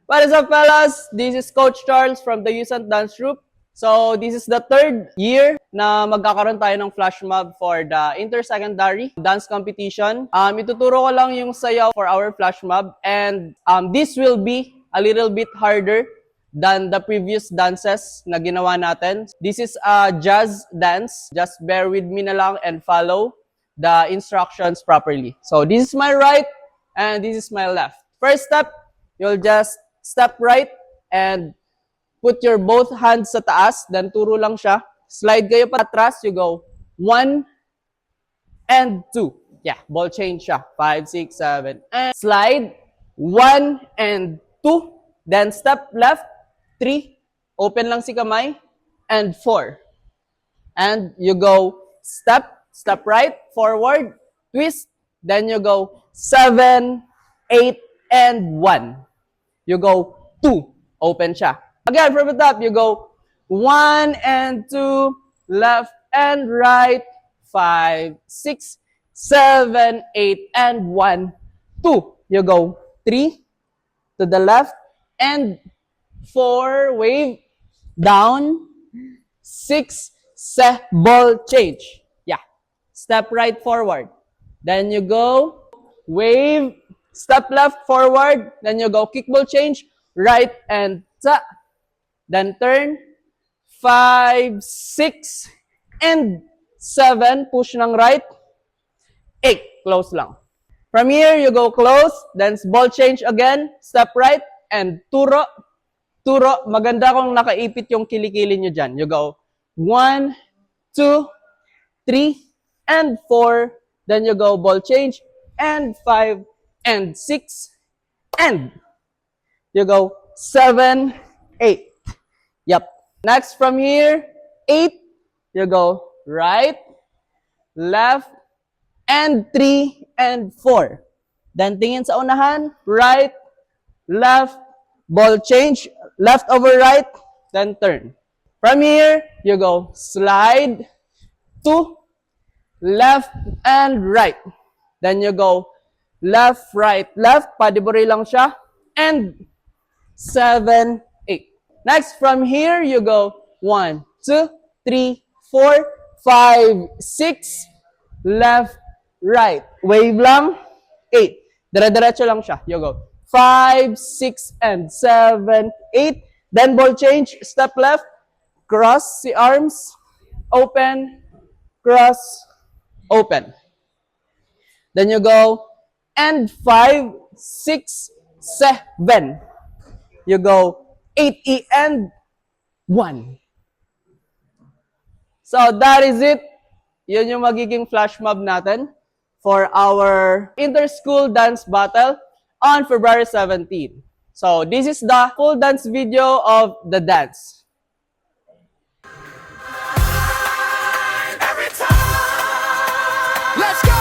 What is up, fellas? This is Coach Charles from the USANT Dance Group. So, this is the third year na magkakaroon tayo ng flash mob for the inter-secondary dance competition. Ituturo ko lang yung sayaw for our flash mob, and this will be a little bit harder than the previous dances na ginawa natin. This is a jazz dance. Just bear with me na lang and follow the instructions properly. So, this is my right and this is my left. First step, you'll just step right and put your both hands sa taas, then turo lang siya. Slide kayo patras, you go 1 and 2. Yeah, ball change siya. 5, 6, 7. And slide 1 and 2. Then step left, 3. Open lang si kamay. And 4. And you go step right, forward, twist. Then you go 7, 8, and 1. You go 2. Open siya. Again, from the top, you go 1 and 2, left and right, 5, 6, 7, 8, and 1, 2. You go 3 to the left and 4, wave, down, 6, ball change. Yeah. Step right forward. Then you go, wave, step left forward. Then you go kickball change, right and ta. Then turn, 5, 6, and 7. Push ng right. 8. Close lang. From here, you go close. Then ball change again. Step right and turo. Turo. Maganda kung nakaipit yung kilikili nyo dyan. You go 1, 2, 3, and 4. Then you go ball change and 5 and 6 and you go 7, 8. Yep. Next from here, 8. You go right, left, and 3 and 4. Then tingin sa unahan, right, left, ball change, left over right, then turn. From here, you go slide, 2, left, and right. Then you go left, right, left, padiburi lang siya, and 7, 8. Next, from here, you go 1, 2, 3, 4, 5, 6, left, right. Wave lang, 8. Dire-diretso lang siya. You go 5, 6, and 7, 8. Then ball change, step left, cross the arms, open, cross, open. Then you go, and 5, 6, 7. You go 8E and 1. So that is it. Yun yung magiging flash mob natin for our inter-school dance battle on February 17. So this is the full dance video of the dance. Every time. Let's go.